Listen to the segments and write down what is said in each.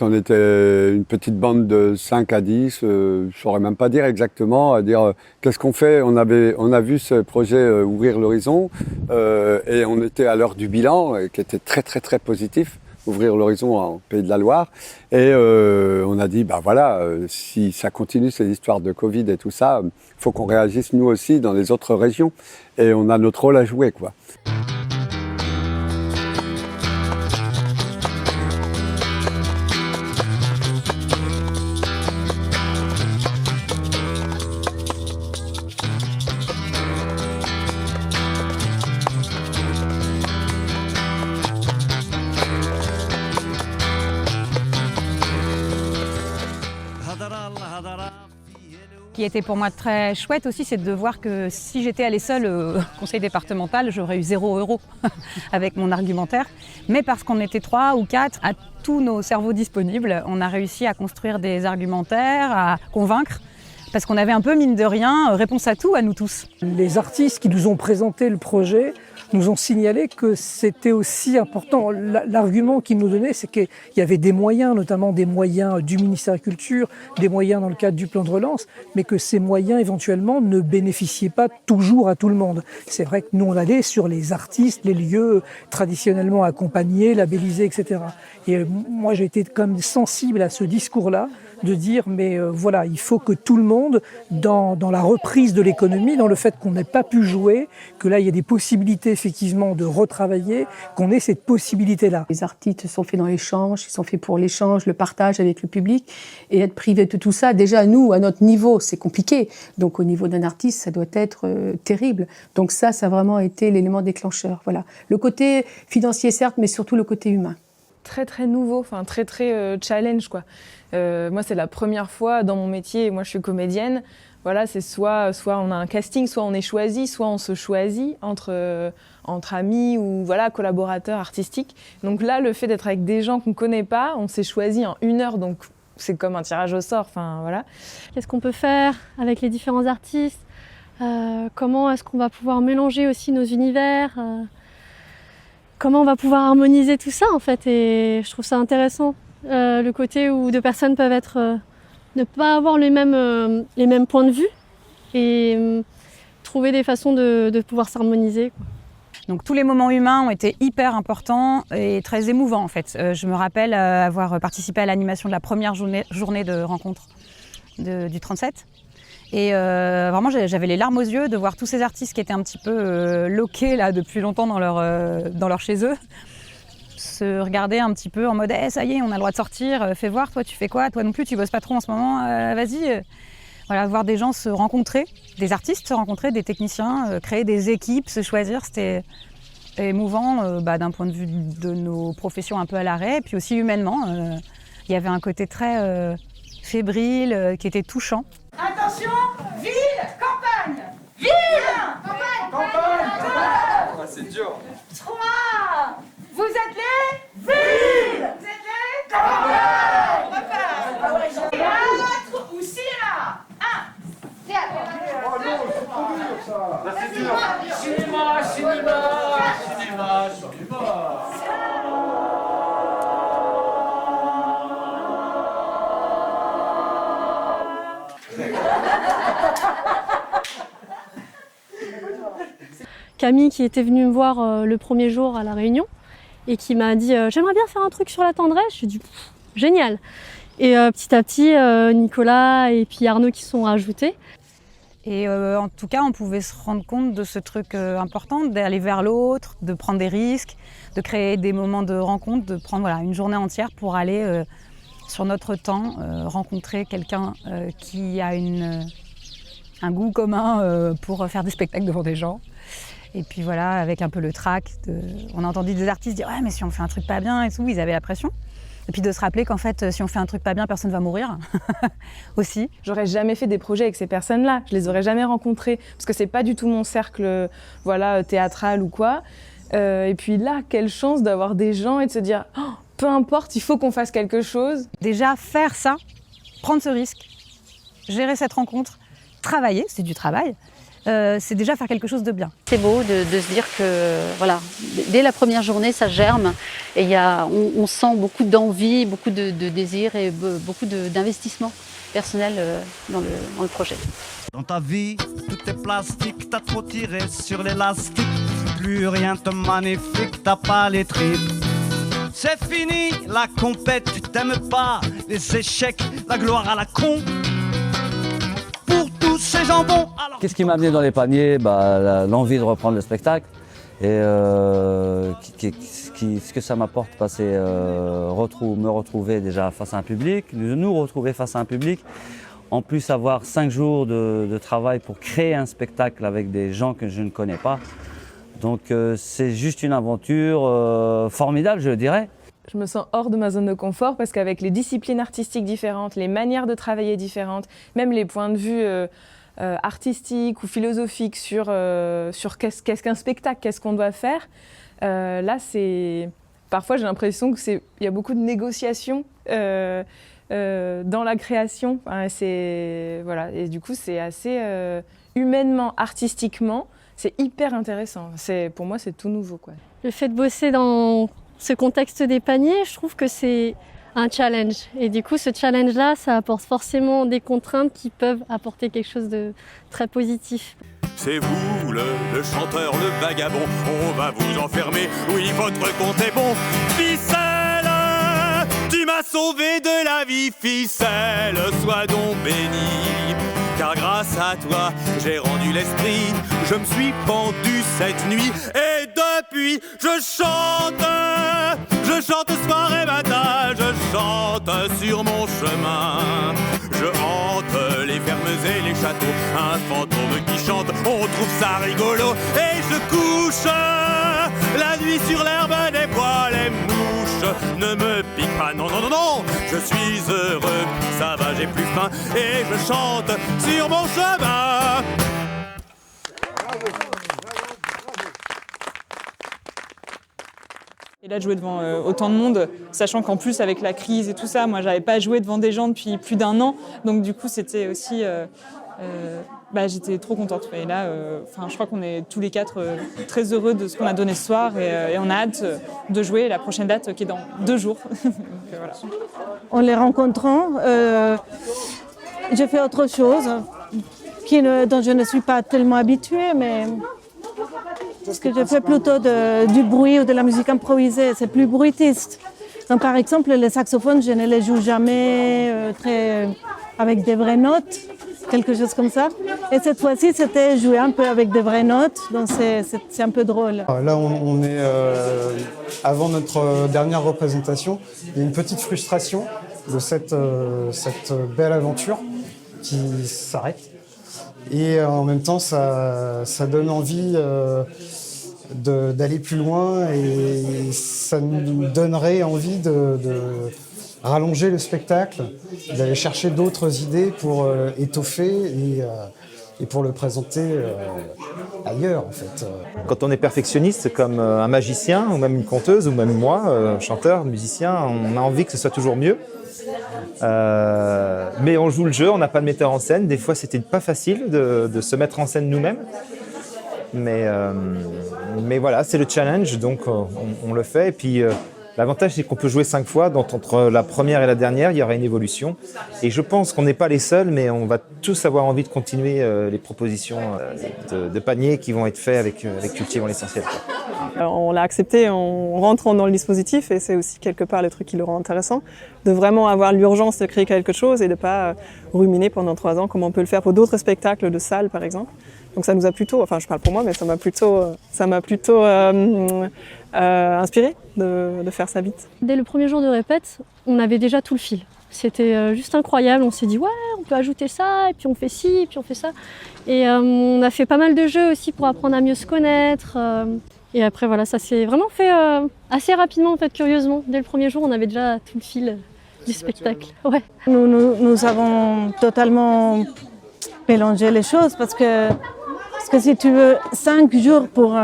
On était une petite bande de 5 à 10, je ne saurais même pas dire exactement, à dire qu'est-ce qu'on fait. On a vu ce projet Ouvrir l'horizon et on était à l'heure du bilan qui était très très très positif, Ouvrir l'horizon en Pays de la Loire. Et on a dit, bah voilà, si ça continue ces histoires de Covid et tout ça, il faut qu'on réagisse nous aussi dans les autres régions. Et on a notre rôle à jouer, quoi. Ce qui était pour moi très chouette aussi, c'est de voir que si j'étais allée seule au conseil départemental, j'aurais eu 0 € avec mon argumentaire. Mais parce qu'on était 3 ou 4, à tous nos cerveaux disponibles, on a réussi à construire des argumentaires, à convaincre. Parce qu'on avait un peu, mine de rien, réponse à tout, à nous tous. Les artistes qui nous ont présenté le projet nous ont signalé que c'était aussi important. L'argument qu'ils nous donnaient, c'est qu'il y avait des moyens, notamment des moyens du ministère de la Culture, des moyens dans le cadre du plan de relance, mais que ces moyens, éventuellement, ne bénéficiaient pas toujours à tout le monde. C'est vrai que nous, on allait sur les artistes, les lieux traditionnellement accompagnés, labellisés, etc. Et moi, j'ai été quand même sensible à ce discours-là, de dire mais voilà, il faut que tout le monde, dans la reprise de l'économie, dans le fait qu'on n'ait pas pu jouer, que là il y a des possibilités effectivement de retravailler, qu'on ait cette possibilité-là. Les artistes sont faits dans l'échange, ils sont faits pour l'échange, le partage avec le public, et être privé de tout ça, déjà nous, à notre niveau, c'est compliqué. Donc au niveau d'un artiste, ça doit être terrible. Donc ça a vraiment été l'élément déclencheur. Voilà. Le côté financier certes, mais surtout le côté humain. Très très nouveau, enfin très challenge quoi. Moi c'est la première fois dans mon métier, moi je suis comédienne, voilà, c'est soit on a un casting, soit on est choisi, soit on se choisit entre amis ou voilà, collaborateurs artistiques. Donc là le fait d'être avec des gens qu'on ne connaît pas, on s'est choisi en 1 heure, donc c'est comme un tirage au sort, enfin voilà. Qu'est-ce qu'on peut faire avec les différents artistes, comment est-ce qu'on va pouvoir mélanger aussi nos univers, comment on va pouvoir harmoniser tout ça en fait, et je trouve ça intéressant. Le côté où deux personnes peuvent ne pas avoir les mêmes points de vue et trouver des façons de pouvoir s'harmoniser. Donc tous les moments humains ont été hyper importants et très émouvants en fait. Je me rappelle avoir participé à l'animation de la première journée de rencontre du 37. Et vraiment j'avais les larmes aux yeux de voir tous ces artistes qui étaient un petit peu loqués là depuis longtemps dans leur chez eux, se regarder un petit peu en mode ça y est, on a le droit de sortir, fais voir, toi tu fais quoi, toi non plus tu bosses pas trop en ce moment, vas-y. Voilà, voir des gens se rencontrer, des artistes se rencontrer, des techniciens, créer des équipes, se choisir, c'était émouvant d'un point de vue de nos professions un peu à l'arrêt, et puis aussi humainement, il y avait un côté très fébrile qui était touchant. Attention, ville, campagne. Ville, campagne, campagne. C'est dur. 3. Vous êtes les villes. Vous êtes les campagnes. On repart. Théâtre ou cinéma. 1. Théâtre. Oh non, c'est trop dur ça. Là c'est dur. Cinéma. Camille qui était venue me voir le premier jour à La Réunion et qui m'a dit j'aimerais bien faire un truc sur la tendresse. Je lui ai dit génial. Et petit à petit Nicolas et puis Arnaud qui sont rajoutés. Et en tout cas on pouvait se rendre compte de ce truc important, d'aller vers l'autre, de prendre des risques, de créer des moments de rencontre, de prendre une journée entière pour aller sur notre temps rencontrer quelqu'un qui a un goût commun pour faire des spectacles devant des gens. Et puis voilà, avec un peu le trac, on a entendu des artistes dire « ouais mais si on fait un truc pas bien et tout », ils avaient la pression. Et puis de se rappeler qu'en fait, si on fait un truc pas bien, personne va mourir aussi. J'aurais jamais fait des projets avec ces personnes-là, je les aurais jamais rencontrées, parce que c'est pas du tout mon cercle théâtral ou quoi. Et puis là, quelle chance d'avoir des gens et de se dire oh, peu importe, il faut qu'on fasse quelque chose. Déjà, faire ça, prendre ce risque, gérer cette rencontre, travailler, c'est du travail. c'est déjà faire quelque chose de bien. C'est beau de se dire que voilà, dès la première journée, ça germe et on sent beaucoup d'envie, beaucoup de désir et beaucoup d'investissement personnel dans le projet. Dans ta vie, tout est plastique, t'as trop tiré sur l'élastique, plus rien te magnifique, t'as pas les tripes. C'est fini la compète, tu t'aimes pas les échecs, la gloire à la con. Pour tous ces jambons. Qu'est-ce qui m'a amené dans les paniers? L'envie de reprendre le spectacle. Et ce que ça m'apporte, c'est me retrouver déjà face à un public, nous retrouver face à un public. En plus, avoir 5 jours de travail pour créer un spectacle avec des gens que je ne connais pas. Donc c'est juste une aventure formidable, je dirais. Je me sens hors de ma zone de confort parce qu'avec les disciplines artistiques différentes, les manières de travailler différentes, même les points de vue artistiques ou philosophiques sur qu'est-ce qu'un spectacle, qu'est-ce qu'on doit faire, là, parfois j'ai l'impression qu'il y a beaucoup de négociations dans la création. Voilà. Et du coup, c'est assez humainement, artistiquement, c'est hyper intéressant. Pour moi, c'est tout nouveau, quoi. Le fait de bosser dans ce contexte des paniers, je trouve que c'est un challenge. Et du coup, ce challenge-là, ça apporte forcément des contraintes qui peuvent apporter quelque chose de très positif. C'est vous, le chanteur, le vagabond, on va vous enfermer, oui, votre compte est bon. Ficelle, tu m'as sauvé de la vie, ficelle, sois donc béni. Car grâce à toi, j'ai rendu l'esprit, je me suis pendu cette nuit. Et depuis, je chante soir et matin, je chante sur mon chemin. Je hante les fermes et les châteaux, un fantôme qui chante, on trouve ça rigolo. Et je couche la nuit sur l'herbe des bois, les mouches ne me piquent pas, non, non, non, non. Je suis heureux, ça va, j'ai plus faim, et je chante sur mon chemin. Et là, de jouer devant autant de monde, sachant qu'en plus, avec la crise et tout ça, moi, j'avais pas joué devant des gens depuis plus d'1 an. Donc, du coup, c'était aussi... j'étais trop contente. Et là, je crois qu'on est tous les 4 très heureux de ce qu'on a donné ce soir. Et on a hâte de jouer la prochaine date qui est dans 2 jours. Donc, voilà. En les rencontrant, j'ai fait autre chose dont je ne suis pas tellement habituée, mais... Parce que je fais plutôt du bruit ou de la musique improvisée, c'est plus bruitiste. Donc, par exemple, les saxophones, je ne les joue jamais avec des vraies notes, quelque chose comme ça. Et cette fois-ci, c'était jouer un peu avec des vraies notes, donc c'est un peu drôle. Là, on est avant notre dernière représentation. Il y a une petite frustration de cette belle aventure qui s'arrête. Et en même temps, ça donne envie d'aller plus loin et ça nous donnerait envie de rallonger le spectacle, d'aller chercher d'autres idées pour étoffer et pour le présenter ailleurs, en fait. Quand on est perfectionniste, comme un magicien ou même une conteuse ou même moi, chanteur, musicien, on a envie que ce soit toujours mieux. Mais on joue le jeu, on n'a pas de metteur en scène. Des fois, c'était pas facile de se mettre en scène nous-mêmes. Mais voilà, c'est le challenge, donc on le fait. Et puis, l'avantage, c'est qu'on peut jouer 5 fois. Donc, entre la première et la dernière, il y aura une évolution. Et je pense qu'on n'est pas les seuls, mais on va tous avoir envie de continuer les propositions de paniers qui vont être faits avec Cultivons l'essentiel. On l'a accepté en rentrant dans le dispositif et c'est aussi quelque part le truc qui le rend intéressant, de vraiment avoir l'urgence de créer quelque chose et de ne pas ruminer pendant 3 ans comme on peut le faire pour d'autres spectacles de salle par exemple. Donc ça nous a plutôt, enfin je parle pour moi, mais ça m'a plutôt inspiré de faire ça vite. Dès le premier jour de répète, on avait déjà tout le fil. C'était juste incroyable, on s'est dit ouais, on peut ajouter ça, et puis on fait ci, et puis on fait ça. Et on a fait pas mal de jeux aussi pour apprendre à mieux se connaître. Et après voilà, ça s'est vraiment fait assez rapidement en fait, curieusement. Dès le premier jour, on avait déjà tout le fil du spectacle. Ouais. Nous avons totalement mélangé les choses parce que si tu veux 5 jours pour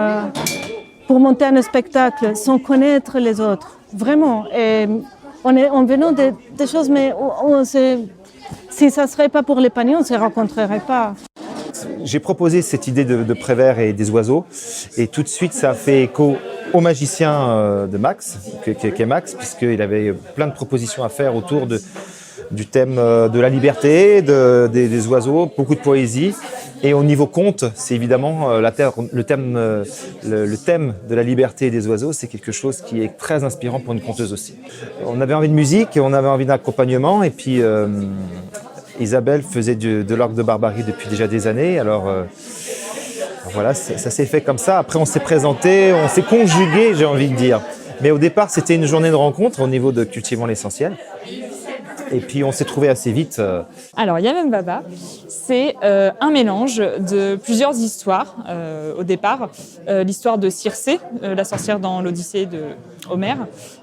monter un spectacle sans connaître les autres, vraiment. Et en venant des choses, mais si ça ne serait pas pour les paniers, on ne se rencontrerait pas. j'ai proposé cette idée de Prévert et des oiseaux, et tout de suite ça a fait écho au magicien de Max, qui est Max, puisqu'il avait plein de propositions à faire autour du thème de la liberté, des oiseaux, beaucoup de poésie. Et au niveau conte, c'est évidemment le thème de la liberté des oiseaux, c'est quelque chose qui est très inspirant pour une conteuse aussi. On avait envie de musique, on avait envie d'accompagnement, et puis Isabelle faisait de l'orgue de barbarie depuis déjà des années, alors voilà, ça s'est fait comme ça. Après on s'est présenté, on s'est conjugué, j'ai envie de dire. Mais au départ c'était une journée de rencontre au niveau de Cultivons l'essentiel. Et puis on s'est trouvé assez vite. Alors Yamem Baba, c'est un mélange de plusieurs histoires au départ. L'histoire de Circé, la sorcière dans l'Odyssée de Homère.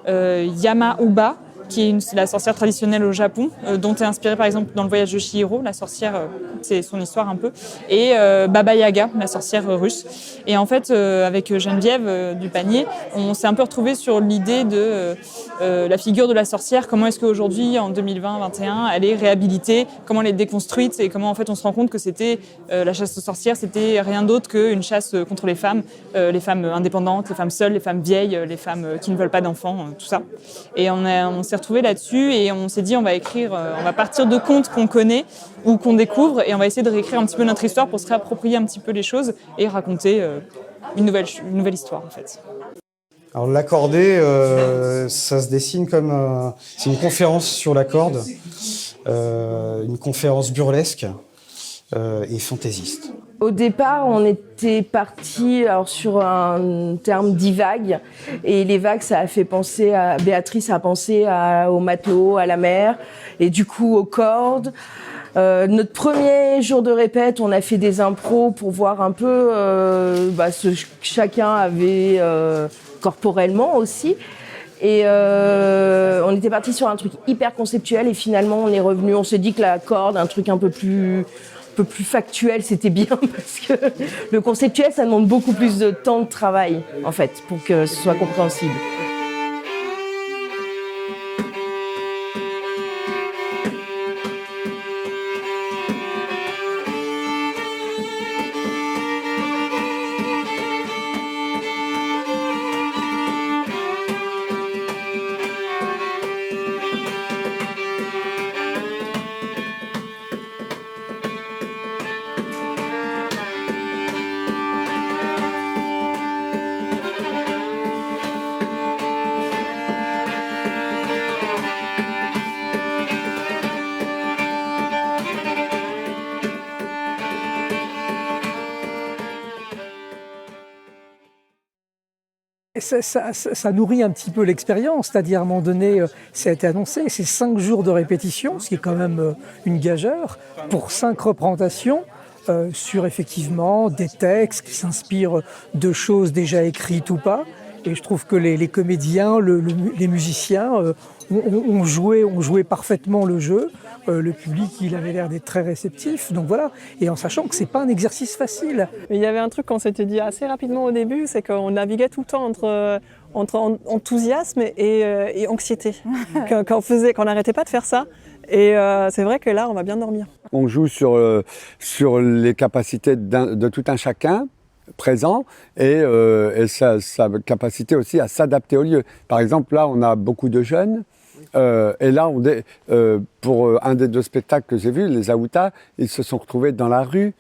Yama Uba, qui est la sorcière traditionnelle au Japon, dont est inspirée par exemple dans le voyage de Chihiro, la sorcière, c'est son histoire un peu, et Baba Yaga, la sorcière russe. Et en fait, avec Geneviève du Panier, on s'est un peu retrouvés sur l'idée de la figure de la sorcière, comment est-ce qu'aujourd'hui, en 2020-2021, elle est réhabilitée, comment elle est déconstruite, et comment en fait on se rend compte que c'était la chasse aux sorcières, c'était rien d'autre qu'une chasse contre les femmes indépendantes, les femmes seules, les femmes vieilles, les femmes qui ne veulent pas d'enfants, tout ça. Et on s'est retrouvés là-dessus et on s'est dit on va partir de contes qu'on connaît ou qu'on découvre et on va essayer de réécrire un petit peu notre histoire pour se réapproprier un petit peu les choses et raconter une nouvelle histoire en fait. Alors l'accordé, ça se dessine comme c'est une conférence sur la corde, une conférence burlesque et fantaisiste. Au départ, on était parti sur un terme divague et les vagues, ça a fait penser à Béatrice a pensé aux matelots, à la mer et du coup aux cordes. Notre premier jour de répète, on a fait des impros pour voir un peu ce que chacun avait corporellement aussi. Et on était parti sur un truc hyper conceptuel et finalement on est revenu, on s'est dit que la corde, un truc un peu plus factuel, c'était bien parce que le conceptuel, ça demande beaucoup plus de temps de travail en fait pour que ce soit compréhensible. Ça nourrit un petit peu l'expérience, c'est-à-dire à un moment donné, ça a été annoncé, c'est 5 jours de répétition, ce qui est quand même une gageure, pour 5 représentations sur effectivement des textes qui s'inspirent de choses déjà écrites ou pas. Et je trouve que les comédiens, les musiciens ont joué parfaitement le jeu. Le public, il avait l'air d'être très réceptif. Donc voilà, et en sachant que c'est pas un exercice facile. Mais il y avait un truc qu'on s'était dit assez rapidement au début, c'est qu'on naviguait tout le temps entre enthousiasme et anxiété. qu'on n'arrêtait pas de faire ça. Et c'est vrai que là, on va bien dormir. On joue sur les capacités de tout un chacun présent et sa capacité aussi à s'adapter au lieu. Par exemple, là, on a beaucoup de jeunes. Et là, pour un des 2 spectacles que j'ai vus, les Aoutas, ils se sont retrouvés dans la rue,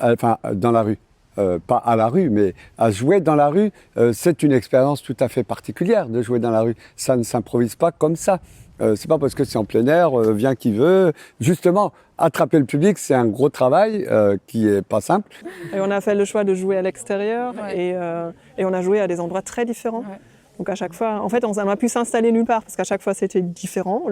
dans la rue, pas à la rue, mais à jouer dans la rue. C'est une expérience tout à fait particulière de jouer dans la rue. Ça ne s'improvise pas comme ça. C'est pas parce que c'est en plein air, vient qui veut. Justement, attraper le public, c'est un gros travail qui est pas simple. Et on a fait le choix de jouer à l'extérieur et on a joué à des endroits très différents. Ouais. Donc à chaque fois, en fait, on a pu s'installer nulle part parce qu'à chaque fois c'était différent.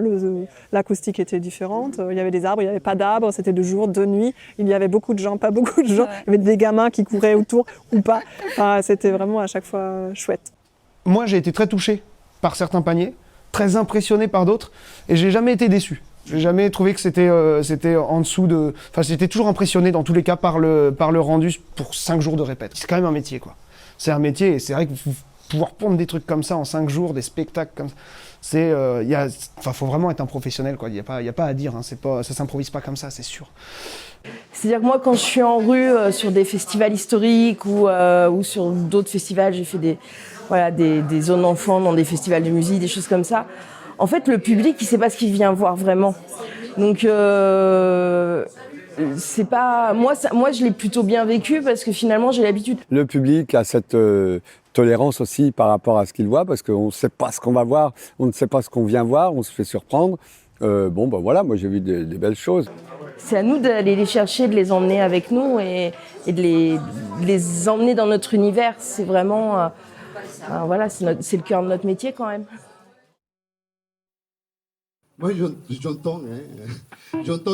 L'acoustique était différente. Il y avait des arbres, il n'y avait pas d'arbres. C'était de jour, de nuit. Il y avait beaucoup de gens, pas beaucoup de gens. Il y avait des gamins qui couraient autour ou pas. Enfin, c'était vraiment à chaque fois chouette. Moi, j'ai été très touché par certains paniers, très impressionné par d'autres, et j'ai jamais été déçu. J'ai jamais trouvé que c'était en dessous de. Enfin, j'étais toujours impressionné dans tous les cas par le rendu pour 5 jours de répète. C'est quand même un métier, quoi. C'est un métier, et c'est vrai que pouvoir pondre des trucs comme ça en 5 jours, des spectacles comme ça, Faut vraiment être un professionnel, quoi. Il y a pas à dire, hein. Ça s'improvise pas comme ça, c'est sûr. C'est-à-dire que moi, quand je suis en rue sur des festivals historiques ou sur d'autres festivals, j'ai fait des zones enfants dans des festivals de musique, des choses comme ça. En fait, le public, il sait pas ce qu'il vient voir vraiment. Donc, c'est pas moi, je l'ai plutôt bien vécu parce que finalement, j'ai l'habitude. Le public a cette tolérance aussi par rapport à ce qu'il voit, parce qu'on ne sait pas ce qu'on va voir, on ne sait pas ce qu'on vient voir, on se fait surprendre. Voilà, moi j'ai vu des belles choses. C'est à nous d'aller les chercher, de les emmener avec nous et de les emmener dans notre univers. C'est vraiment, c'est le cœur de notre métier quand même. Moi, j'entends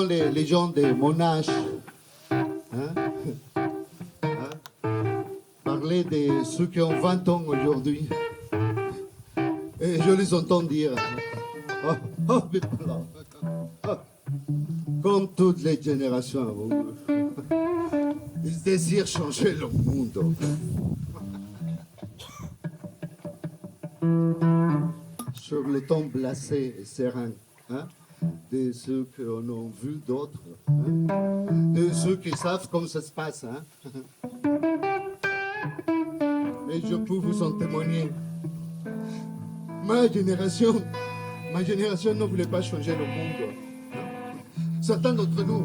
les gens de mon âge parler de ceux qui ont 20 ans aujourd'hui. Et je les entends dire, comme toutes les générations avant, ils désirent changer le monde. Sur le ton glacé et serein, de ceux qui en ont vu d'autres, de ceux qui savent comment ça se passe. Mais je peux vous en témoigner. Ma génération ne voulait pas changer le monde. Certains d'entre nous,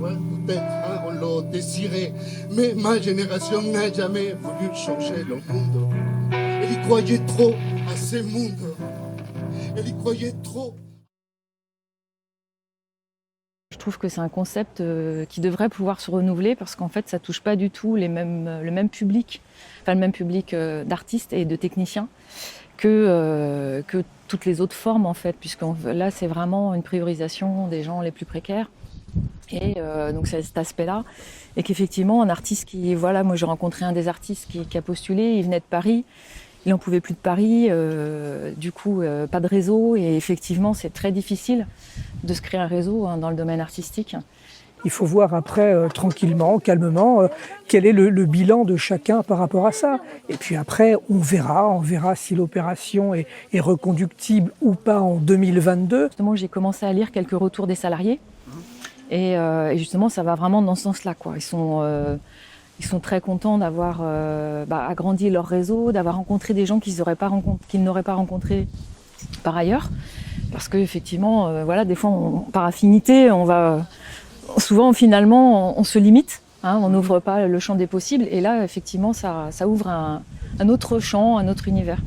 peut-être, on l'a désiré, mais ma génération n'a jamais voulu changer le monde. Elle y croyait trop à ce monde. Elle y croyait trop. Je trouve que c'est un concept qui devrait pouvoir se renouveler parce qu'en fait, ça touche pas du tout le même public d'artistes et de techniciens que toutes les autres formes en fait, puisque là, c'est vraiment une priorisation des gens les plus précaires. Et donc c'est cet aspect-là, et qu'effectivement un artiste moi j'ai rencontré un des artistes qui a postulé, il venait de Paris, il n'en pouvait plus de Paris, du coup pas de réseau, et effectivement c'est très difficile de se créer un réseau dans le domaine artistique. Il faut voir après, tranquillement, calmement, quel est le bilan de chacun par rapport à ça. Et puis après, on verra si l'opération est reconductible ou pas en 2022. Justement, j'ai commencé à lire quelques retours des salariés. Et justement, ça va vraiment dans ce sens-là, quoi. Ils sont très contents d'avoir agrandi leur réseau, d'avoir rencontré des gens qu'ils n'auraient pas rencontrés par ailleurs. Parce qu'effectivement, des fois, par affinité, souvent, finalement, on se limite. On n'ouvre pas le champ des possibles. Et là, effectivement, ça ouvre un autre champ, un autre univers.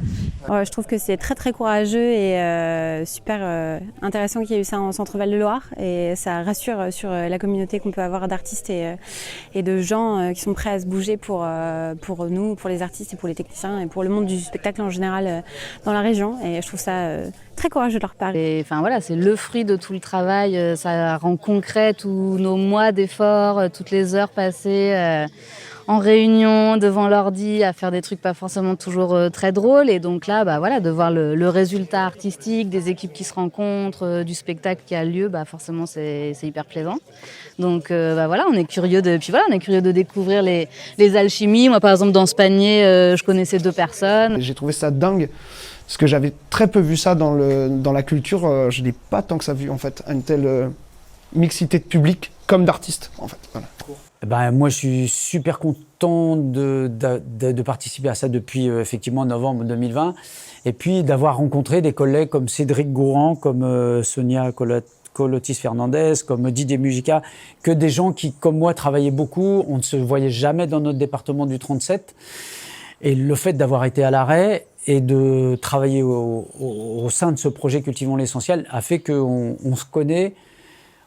Je trouve que c'est très très courageux et super intéressant qu'il y ait eu ça en Centre-Val de Loire, et ça rassure sur la communauté qu'on peut avoir d'artistes et de gens qui sont prêts à se bouger pour nous, pour les artistes et pour les techniciens et pour le monde du spectacle en général dans la région, et je trouve ça très courageux de leur part. C'est le fruit de tout le travail, ça rend concret tous nos mois d'efforts, toutes les heures passées en réunion, devant l'ordi, à faire des trucs pas forcément toujours très drôles. Et donc là, de voir le résultat artistique, des équipes qui se rencontrent, du spectacle qui a lieu, forcément c'est hyper plaisant. Donc on est curieux de découvrir les alchimies. Moi par exemple dans ce panier, je connaissais 2 personnes. J'ai trouvé ça dingue, parce que j'avais très peu vu ça dans la culture. Je n'ai pas tant que ça vu en fait, une telle mixité de public comme d'artistes en fait. Voilà. Moi, je suis super content de participer à ça depuis effectivement novembre 2020. Et puis d'avoir rencontré des collègues comme Cédric Gourand, comme Sonia Colotis-Fernandez, comme Didier Mujica, que des gens qui, comme moi, travaillaient beaucoup. On ne se voyait jamais dans notre département du 37. Et le fait d'avoir été à l'arrêt et de travailler au sein de ce projet Cultivons l'essentiel a fait qu'on se connaît.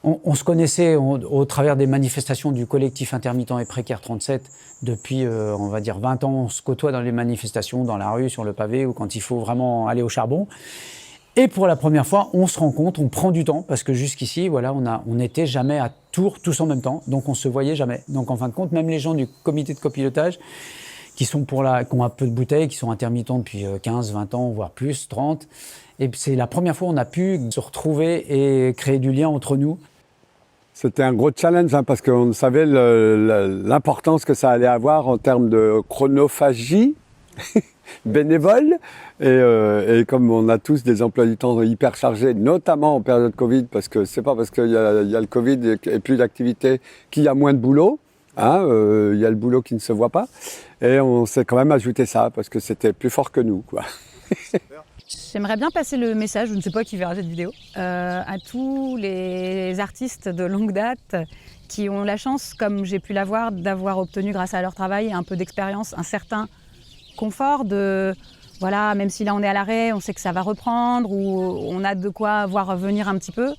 On se connaissait au travers des manifestations du collectif intermittent et précaire 37 depuis, on va dire, 20 ans. On se côtoie dans les manifestations, dans la rue, sur le pavé, ou quand il faut vraiment aller au charbon. Et pour la première fois, on se rencontre, on prend du temps, parce que jusqu'ici, on n'était jamais à Tours tous en même temps, donc on se voyait jamais. Donc en fin de compte, même les gens du comité de copilotage, qui ont un peu de bouteilles, qui sont intermittents depuis 15, 20 ans, voire plus, 30, et c'est la première fois qu'on a pu se retrouver et créer du lien entre nous. C'était un gros challenge parce qu'on savait l'importance que ça allait avoir en termes de chronophagie. bénévoles. Et comme on a tous des emplois du temps hyper chargés, notamment en période Covid, parce que c'est pas parce qu'il y a le Covid et plus d'activité qu'il y a moins de boulot. Hein, il y a le boulot qui ne se voit pas. Et on s'est quand même ajouté ça, parce que c'était plus fort que nous, quoi. J'aimerais bien passer le message, je ne sais pas qui verra cette vidéo, à tous les artistes de longue date qui ont la chance, comme j'ai pu l'avoir, d'avoir obtenu grâce à leur travail un peu d'expérience, un certain confort de, voilà, même si là on est à l'arrêt, on sait que ça va reprendre ou on a de quoi voir venir un petit peu.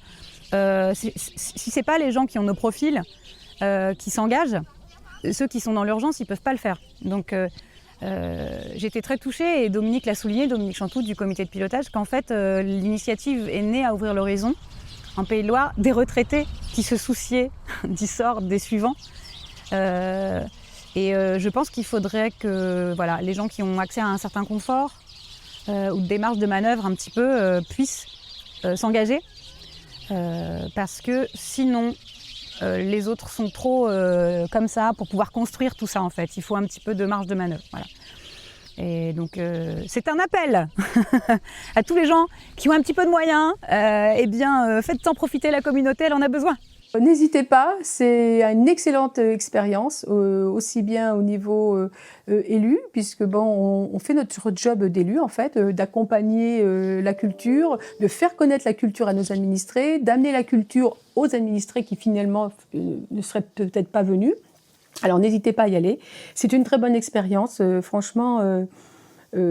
Si ce n'est pas les gens qui ont nos profils qui s'engagent, ceux qui sont dans l'urgence, ils ne peuvent pas le faire. Donc j'ai été très touchée et Dominique l'a souligné, Dominique Chantout du comité de pilotage, qu'en fait l'initiative est née à Ouvrir l'Horizon, en Pays de Loire, des retraités qui se souciaient du sort des suivants. Je pense qu'il faudrait que voilà, les gens qui ont accès à un certain confort ou des marges de manœuvre un petit peu puissent s'engager parce que sinon les autres sont trop comme ça pour pouvoir construire tout ça en fait. Il faut un petit peu de marge de manœuvre. Voilà. Et donc c'est un appel à tous les gens qui ont un petit peu de moyens. Faites-en profiter la communauté, elle en a besoin. N'hésitez pas, c'est une excellente expérience, aussi bien au niveau élu, puisque bon, on fait notre job d'élu en fait, d'accompagner la culture, de faire connaître la culture à nos administrés, d'amener la culture aux administrés qui finalement ne seraient peut-être pas venus. Alors n'hésitez pas à y aller, c'est une très bonne expérience, franchement,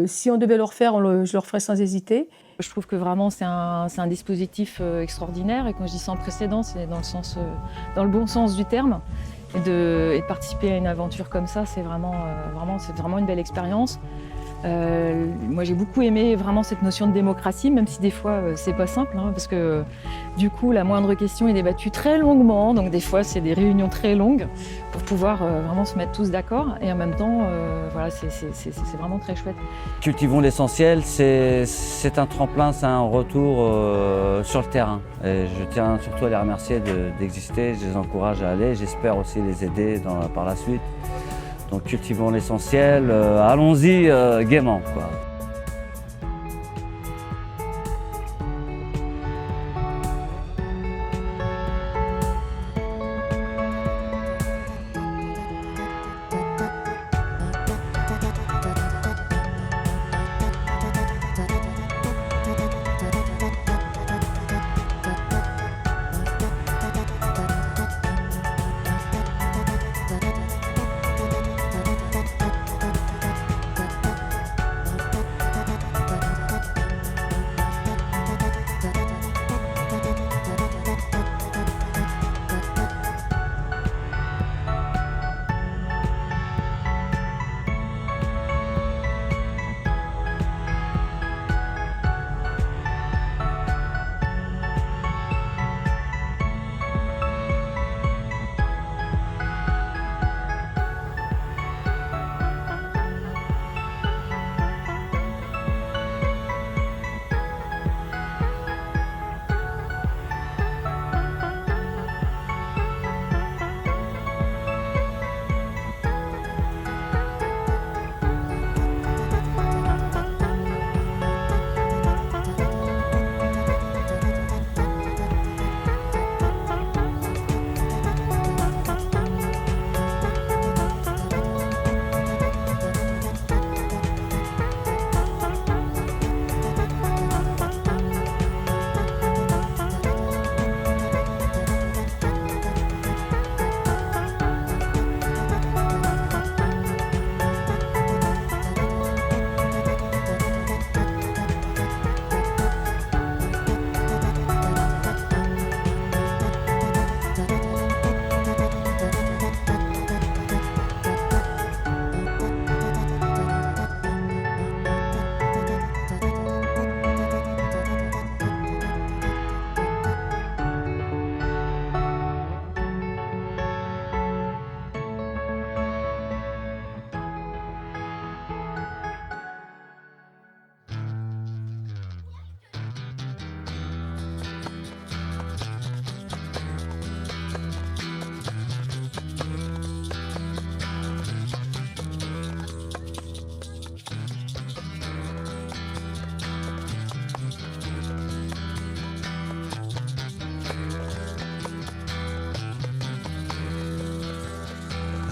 si on devait le refaire, je le referais sans hésiter. Je trouve que vraiment c'est un dispositif extraordinaire et quand je dis sans précédent, c'est dans le bon sens du terme. Et de participer à une aventure comme ça, c'est vraiment une belle expérience. Moi j'ai beaucoup aimé vraiment cette notion de démocratie, même si des fois c'est pas simple, hein, parce que du coup la moindre question est débattue très longuement, donc des fois c'est des réunions très longues pour pouvoir vraiment se mettre tous d'accord et en même temps voilà, c'est vraiment très chouette. Cultivons l'essentiel, c'est un tremplin, c'est un retour sur le terrain. Et je tiens surtout à les remercier d'exister, je les encourage à aller, j'espère aussi les aider par la suite. Donc cultivons l'essentiel, allons-y gaiement, quoi.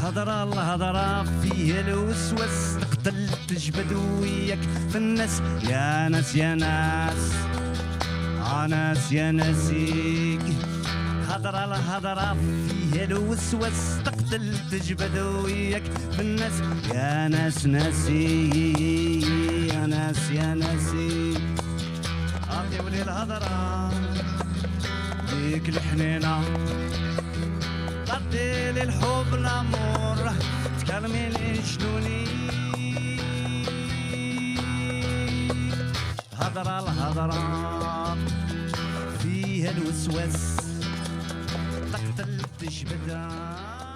هضرة الهضرة فيه الوسوس تقتل تجبد وياك في الناس يا ناس يا ناس ناس يا ناسيك هضرة الهضرة فيه الوسوس تقتل تجبد وياك في الناس يا ناس ناسي يا ناس يا ناسي عطي ولي الهضرة ديك الحنينة قدي لي الحب الامور تكلمي لي جنوني هضرة الهضرة فيها الوسواس تقتل تجبدها